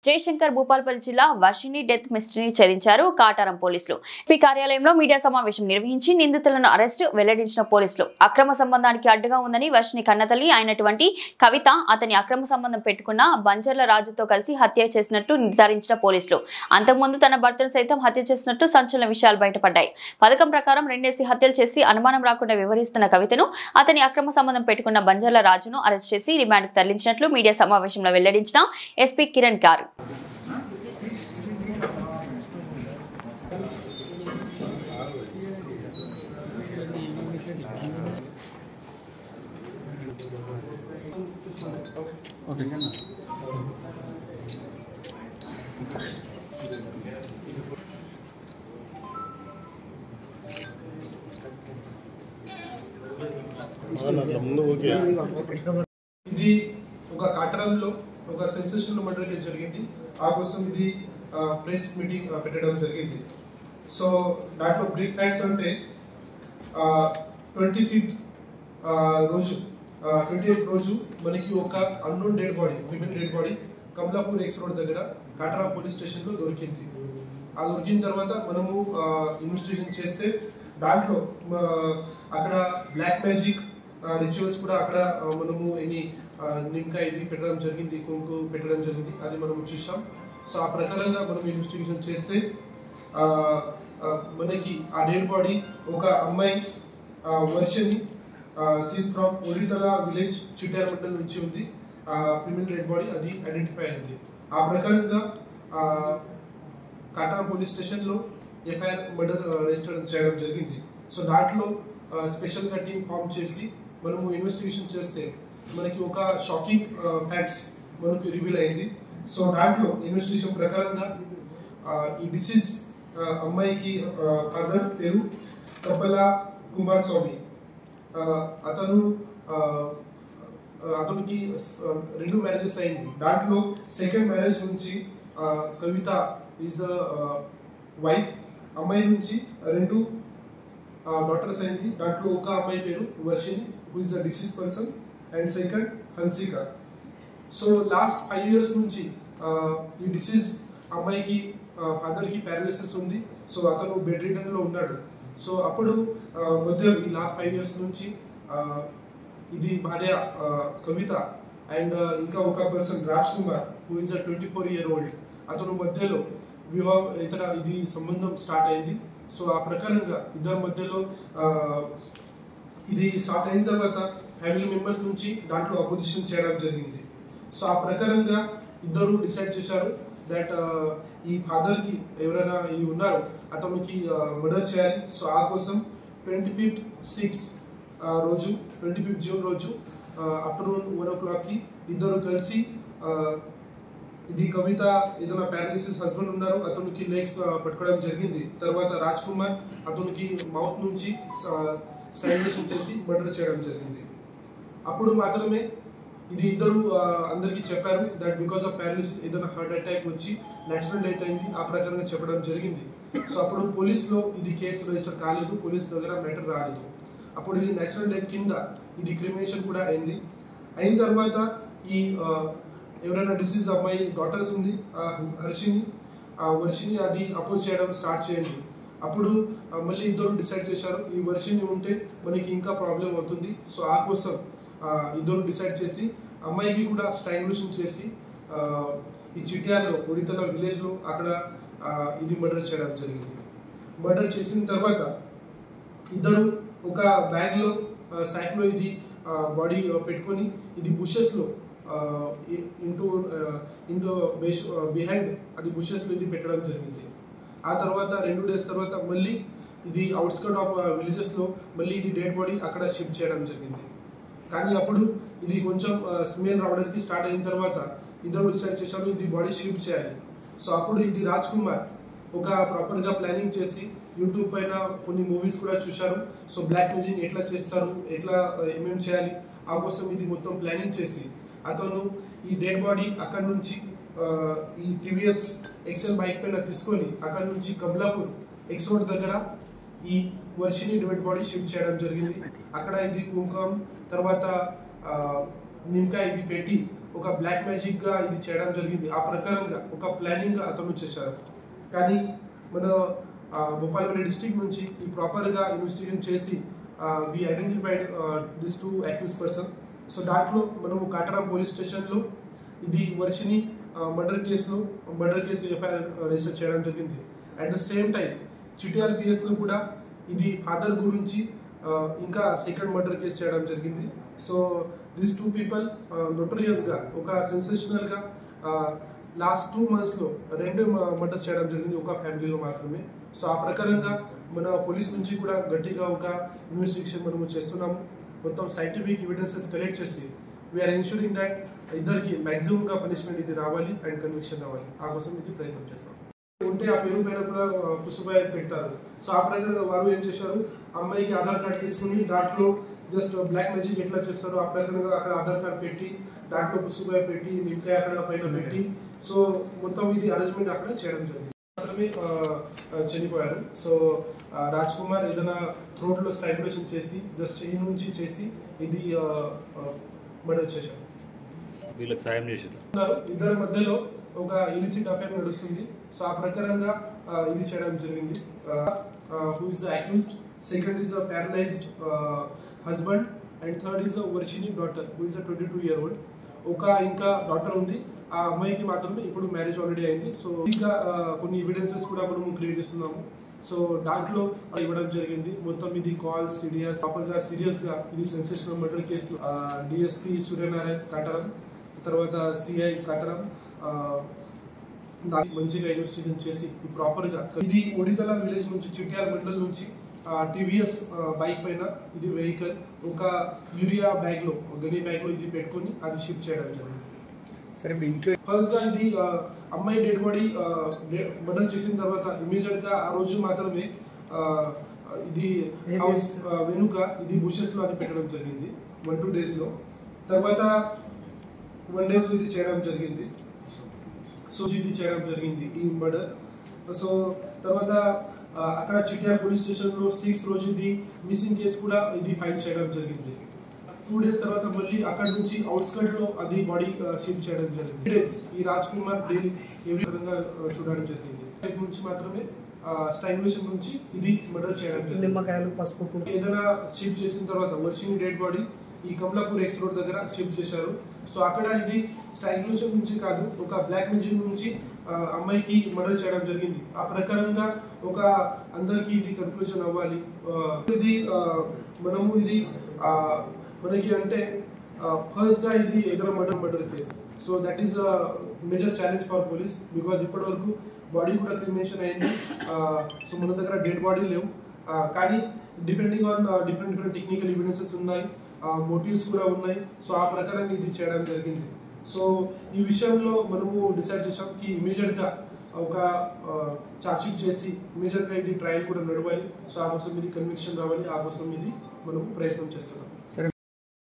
జయశంకర్ భూపాల్పల్లి జిల్లా వర్షిని డెత్ మిస్టరీని ఛేదించారు కాటారం పోలీసులు. పి కార్యాలయంలో మీడియా సమావేశం నిర్వహించి నిందితులను అరెస్టు వెల్లడించిన పోలీసులు అక్రమ సంబంధానికి అడ్డుగా ఉందని వర్షిని కన్నతల్లి అయినటువంటి కవిత అతని అక్రమ సంబంధం పెట్టుకున్న బంజర్ల రాజుతో కలిసి హత్య చేసినట్టు నిర్ధారించిన పోలీసులు అంతకుముందు తన భర్తను సైతం హత్య చేసినట్టు సంచలన విషయాలు బయటపడ్డాయి. పథకం ప్రకారం 2 హత్యలు చేసి అనుమానం రాకుండా వివరిస్తున్న కవితను అతని అక్రమ సంబంధం పెట్టుకున్న బంజర్ల రాజును అరెస్ట్ చేసి రిమాండ్కు తరలించినట్లు మీడియా సమావేశంలో వెల్లడించిన ఎస్పీ కిరణ్ గారు. ఇది ఒక కాటరంలో ఒక సెన్సేషనల్ మర్డర్ కేసు జరిగింది. ఆ కోసం ఇది ప్రెస్ మీటింగ్ పెట్టడం జరిగింది. సో దాంట్లో బ్రీఫ్ ఫ్యాక్ట్స్ అంటే 28th రోజు మనకి ఒక unknown dead body, female dead body Kamalapur X road దగ్గర కాటరా పోలీస్ స్టేషన్లో దొరికింది. ఆ దొరికిన తర్వాత మనము ఇన్వెస్టిగేషన్ చేస్తే దాంట్లో అక్కడ బ్లాక్ మ్యాజిక్ రిచువల్స్ కూడా అక్కడ మనము నిమ్కా ఇది పెట్టడం జరిగింది, కుంకు పెట్టడం జరిగింది, అది మనం చూసాం. సో ఆ ప్రకారంగా మనం ఇన్వెస్టిగేషన్ చేస్తే మనకి ఆ డెడ్ బాడీ ఒక అమ్మాయి వర్షని she's from Oditala village Chityala మండలం నుంచి ఉంది. ఫిమేల్ డెడ్ బాడీ అది ఐడెంటిఫై అయింది. ఆ ప్రకారంగా కాటరా పోలీస్ స్టేషన్లో ఎఫ్ఐఆర్ మర్డర్ రిజిస్టర్ చేయడం జరిగింది. సో దాంట్లో స్పెషల్గా టీమ్ ఫామ్ చేసి మనము ఇన్వెస్టిగేషన్ చేస్తే మనకి ఒక షాకింగ్ ఫ్యాక్ట్స్ మనకు రివీల్ అయింది. సో దాంట్లో ఇన్వెస్టిగేషన్ ప్రకారంగా ఈ డిసీజ్ అమ్మాయికి ఫాదర్ పేరు కప్పల కుమార్ స్వామి. అతనికి 2 మ్యారేజెస్ అయింది. దాంట్లో సెకండ్ మ్యారేజ్ నుంచి కవిత ఈజ్ వైఫ్. అమ్మాయి నుంచి 2 డాటర్స్ అయింది. దాంట్లో ఒక అమ్మాయి పేరు Varshini who is the deceased person and second Hansika. So last 5 years నుంచి ఈ డిసీజ్ అమ్మాయికి ఫాదర్కి పారాలిసిస్ ఉంది. సో అతను బెడ్ రిడన్లో ఉన్నాడు. సో అప్పుడు మధ్య ఈ లాస్ట్ 5 years నుంచి ఇది భార్య కవిత అండ్ ఇంకా ఒక person Raj Kumar who is a 24-year-old అతను మధ్యలో ఇతర ఇది సంబంధం స్టార్ట్ అయింది. సో ఆ ప్రకారంగా ఇద్దరి మధ్యలో ఇది స్టార్ట్ అయిన తర్వాత ఫ్యామిలీ మెంబర్స్ నుంచి దాంట్లో అపోజిషన్ చేయడం జరిగింది. సో ఆ ప్రకారంగా ఇద్దరు డిసైడ్ చేశారు దట్ ఈ ఫాదర్కి ఎవరైనా ఈ ఉన్నారు అతనికి మర్డర్ చేయాలి. సో ఆ కోసం 25th June రోజు ఆఫ్టర్నూన్ 1 o'clock ఇద్దరు కలిసి ఇది కవిత ఏదైనా పారాలిసిస్ హస్బెండ్ ఉన్నారు అతనికి లెగ్స్ పట్టుకోవడం జరిగింది. తర్వాత రాజ్ కుమార్ అతనికి మౌత్ నుంచి స్ట్రాంగులేషన్ చేసి మర్డర్ చేయడం జరిగింది. అప్పుడు మాత్రమే ఇది ఇద్దరు అందరికీ చెప్పారు దట్ బికాస్ ఆఫ్ పారాలిసిస్ ఏదైనా హార్ట్ అటాక్ వచ్చి న్యాచురల్ డెత్ అయింది. ఆ ప్రకారంగా చెప్పడం జరిగింది. సో అప్పుడు పోలీస్లో ఇది కేసు రిజిస్టర్ కాలేదు, పోలీస్ దగ్గర మ్యాటర్ రాలేదు. అప్పుడు ఇది న్యాచురల్ డెత్ కింద ఇది క్రిమినేషన్ కూడా అయింది. అయిన తర్వాత ఈ ఎవరైనా డిసీజ్ అమ్మాయి డాటర్స్ ఉంది వర్షిని అది అపోజ్ చేయడం స్టార్ట్ చేయండి. అప్పుడు మళ్ళీ ఇద్దరు డిసైడ్ చేశారు ఈ వర్షిని ఉంటే మనకి ఇంకా ప్రాబ్లం అవుతుంది. సో ఆ కోసం ఇద్దరు డిసైడ్ చేసి అమ్మాయికి కూడా స్ట్రాంగులేషన్ చేసి ఈ చిట్యాల్లో ఒడితల విలేజ్లో అక్కడ ఇది మర్డర్ చేయడం జరిగింది. మర్డర్ చేసిన తర్వాత ఇద్దరు ఒక బ్యాగ్లో సైక్లో ఇది బాడీ పెట్టుకొని ఇది బుషెస్లో ఇంటూ బిహైండ్ అది బుషెస్లో ఇది పెట్టడం జరిగింది. ఆ తర్వాత 2 days తర్వాత మళ్ళీ ఇది అవుట్స్కర్ట్ ఆఫ్ విలేజెస్లో మళ్ళీ ఇది డెడ్ బాడీ అక్కడ షిఫ్ట్ చేయడం జరిగింది. కానీ అప్పుడు ఇది కొంచెం స్మెల్ రావడానికి స్టార్ట్ అయిన తర్వాత ఇద్దరు డిసైడ్ చేశారు ఇది బాడీ షిఫ్ట్ చేయాలి. సో అప్పుడు ఇది రాజ్ కుమార్ ఒక ప్రాపర్గా ప్లానింగ్ చేసి యూట్యూబ్ పైన కొన్ని మూవీస్ కూడా చూశారు. సో బ్లాక్ మ్యాజిక్ ఎట్లా చేస్తారు, ఎట్లా ఏమేమి చేయాలి ఆ కోసం ఇది మొత్తం ప్లానింగ్ చేసి అతను ఈ డెడ్ బాడీ అక్కడ నుంచి ఈ టీవీఎస్ ఎక్సెల్ బైక్ పైన తీసుకొని అక్కడ నుంచి కమలాపూర్ ఎక్స్ రోడ్ దగ్గర ఈ వర్షిని డెడ్ బాడీ షిఫ్ట్ చేయడం జరిగింది. అక్కడ ఇది కుంకుమ తర్వాత నిమ్కా ఇది పెట్టి ఒక బ్లాక్ మ్యాజిక్ గా ఇది చేయడం జరిగింది. ఆ ప్రకారంగా ఒక ప్లానింగ్ గా అతను చేశారు. కానీ మన భూపాలపల్లి డిస్ట్రిక్ట్ నుంచి ఈ ప్రాపర్ గా ఇన్వెస్టిగేషన్ చేసి we identified this 2 accused person. So దాంట్లో మనము కాటారం పోలీస్ స్టేషన్ లో ఇది Varshini murder case FIR register చేయడం జరిగింది. At the same time Chityala PS లో కూడా ఇది ఫాదర్ గురించి ఇంకా సెకండ్ మర్డర్ కేసు చేయడం జరిగింది. సో దిస్ 2 పీపుల్ నోటోరియస్ గా ఒక సెన్సేషనల్ గా లాస్ట్ 2 months లో 2 మర్డర్ చేయడం జరిగింది ఒక ఫ్యామిలీలో మాత్రమే. సో ఆ ప్రకారంగా మన పోలీస్ నుంచి కూడా గట్టిగా ఒక ఇన్వెస్టిగేషన్ మనము చేస్తున్నాము. మొత్తం సైంటిఫిక్ ఎవిడెన్సెస్ కలెక్ట్ చేసి వీఆర్ ఎన్షూరింగ్ దట్ ఇద్దరికి మాక్సిమం గా పనిష్మెంట్ ఇది రావాలి అండ్ కన్విక్షన్ రావాలి. ఆ కోసం ఇది ప్రయత్నం చేస్తాం. ఉంటే ఆ పేరు పైన కూడా పుసుబాయ్ పెడతారు. సో ఆ ప్రకారంగా వారు ఏం చేశారు, అమ్మాయికి ఆధార్ కార్డ్ తీసుకుని దాంట్లో జస్ట్ బ్లాక్ మ్యాజిక్ ఎట్లా చేస్తారో ఆ ప్రకారంగా అక్కడ ఆధార్ కార్డ్ పెట్టి దాంట్లో పుసుబాయ్ పెట్టి నిమ్మకాయ అక్కడ పైన పెట్టి సో మొత్తం ఇది అరేంజ్మెంట్ అక్కడ చేయడం జరిగింది. మాత్రమే చనిపోయారు. సో రాజ్ కుమార్ ఏదైనా థ్రోట్ లో స్ట్రాంగులేషన్ చేసి జస్ట్ ఈ నుంచి చేసి ఇది మర్డర్ చేశారు. వీళ్ళకి సాయం చేశారు. ఇద్దరి మధ్యలో ఒక ఇలిసిట్ అఫైర్ నడుస్తుంది. సో ఆ ప్రకారంగా ఇది చేయడం జరిగింది. Who is the accused, second is the paralysed husband and third is the Varshini daughter who is 22-year-old. ఇంకా డాటర్ ఉంది. ఆ అమ్మాయికి మాత్రమే ఇప్పుడు మ్యారేజ్ ఆల్రెడీ అయింది. సో ఇంకా కొన్ని ఎవిడెన్సెస్ కూడా మనం క్రియేట్ చేస్తున్నాము. సో దాంట్లో ఇవ్వడం జరిగింది. మొత్తం ఇది కాల్స్ సిడిఆర్ ప్రాపర్గా సీరియస్ గా ఇది సెన్సేషనల్ మర్డర్ కేసులో డిఎస్పీ సూర్యనారాయణ కాటారం తర్వాత సిఐ కాటారం మంచిగా ఇన్వెస్టిగేషన్ చేసి ప్రాపర్ గా ఇది ఒడితల విలేజ్ నుంచి చిట్యాల మండల్ నుంచి టీవీఎస్ బైక్ పైన ఇది వెహికల్ ఒక యూరియా బ్యాగ్ లో గనీ బ్యాగ్ లో ఇది పెట్టుకొని అది షిఫ్ట్ చేయడం జరిగింది. ఫస్ట్ గా ఇది అమ్మాయి డెడ్ బాడీ మర్డర్ చేసిన తర్వాత ఇమీడియట్ గా ఆ రోజు మాత్రమే ఇది హౌస్ వెనుక ఇది బుషెస్ లో అది పెట్టడం జరిగింది 1-2 days లో. తర్వాత 1 days లో ఇది చేయడం జరిగింది. సో ఇది చేయడం జరిగింది ఈ మర్డర్. సో తర్వాత అక్కడ చిట్యాల పోలీస్ స్టేషన్ లో 6th రోజు ఇది మిస్సింగ్ కేసు కూడా ఇది ఫైల్ చేయడం జరిగింది. 2 days తర్వాత మళ్ళీ అక్కడ నుంచి అవుట్స్కట్ లో అది బాడీ షిఫ్ట్ చేయడం జరిగింది. 3 days ఈ రాజ్ కుమార్ డైలీ ఎవరి విధంగా చూడడం జరిగింది. నుంచి మాత్రమే స్ట్రాంగులేషన్ నుంచి ఇది మర్డర్ చేయడం జరిగింది. నిమ్మకాయలు పసుపు ఏదైనా షిఫ్ట్ చేసిన తర్వాత వర్షిని డెడ్ బాడీ ఈ కమలాపూర్ ఎక్స్ రోడ్ దగ్గర షిఫ్ట్ చేశారు. సో అక్కడ ఇది స్ట్రాంగులేషన్ నుంచి కాదు ఒక బ్లాక్ మ్యాజిక్ నుంచి అమ్మాయికి మర్డర్ చేయడం జరిగింది. ఆ ప్రకారంగా ఒక అందరికి ఇది కన్క్లూజన్ అవ్వాలి. ఇది మనము ఇది మనకి అంటే ఫస్ట్ గా ఇది ఎదురు murder case. So that is major challenge for police because ఇప్పటి వరకు బాడీ కూడా క్రిమినేషన్ అయింది. సో మన దగ్గర డెడ్ బాడీ లేవు. కానీ depending on different technical evidences ఉన్నాయి, మోటివ్స్ కూడా ఉన్నాయి. సో ఆ ప్రకారం ఇది చేయడం జరిగింది. సో ఈ విషయంలో మనము డిసైడ్ చేసాం కి ఇమీడియట్ గా ఒక చార్జ్షీట్ చేసి ఇమీడియట్ గా ఇది ట్రయల్ కూడా నడవాలి. సో ఆ కోసం ఇది కన్విక్షన్ రావాలి. ఆ కోసం ఇది మనం ప్రయత్నం చేస్తున్నాం.